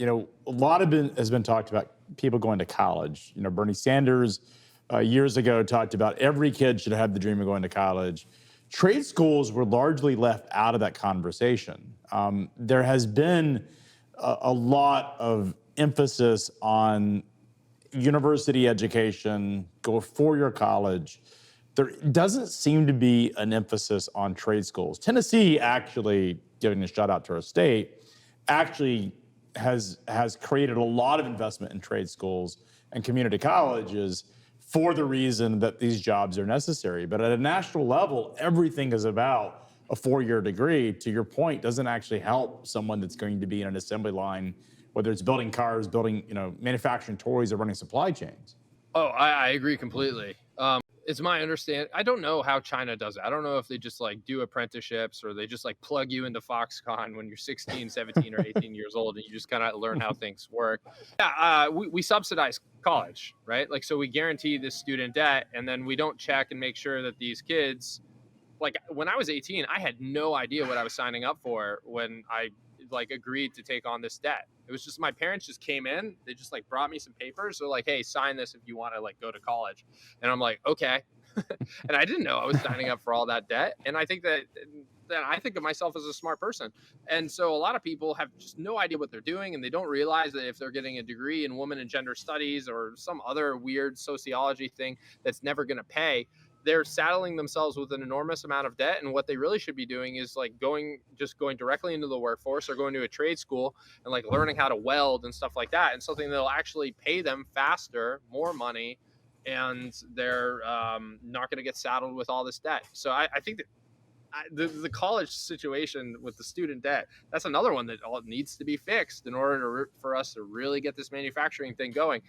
A lot has been talked about people going to college. Bernie Sanders years ago talked about every kid should have the dream of going to college. Trade schools were largely left out of that conversation. There has been a lot of emphasis on university education, go a four-year college. There doesn't seem to be an emphasis on trade schools. Tennessee, actually, giving a shout out to our state, actually has created a lot of investment in trade schools and community colleges for the reason that these jobs are necessary. But at a national level, everything is about a four-year degree. To your point, doesn't actually help someone that's going to be in an assembly line, whether it's building cars, building, manufacturing toys, or running supply chains. Oh, I agree completely. It's my understanding. I don't know how China does it. I don't know if they just like do apprenticeships or they just like plug you into Foxconn when you're 16, 17, or 18 years old and you just kind of learn how things work. Yeah, we subsidize college, right? Like, so we guarantee this student debt and then we don't check and make sure that these kids, like when I was 18, I had no idea what I was signing up for when I like agreed to take on this debt. It was just my parents just came in, they just like brought me some papers. They're like, hey, sign this if you want to like go to college. And I'm like, okay. And I didn't know I was signing up for all that debt. And I think that I think of myself as a smart person. And so a lot of people have just no idea what they're doing. And they don't realize that if they're getting a degree in women and gender studies or some other weird sociology thing that's never going to pay, they're saddling themselves with an enormous amount of debt. And what they really should be doing is like going directly into the workforce or going to a trade school and like learning how to weld and stuff like that. And something that'll actually pay them faster, more money, and they're not going to get saddled with all this debt. So I think that the college situation with the student debt, that's another one that all needs to be fixed in order for us to really get this manufacturing thing going.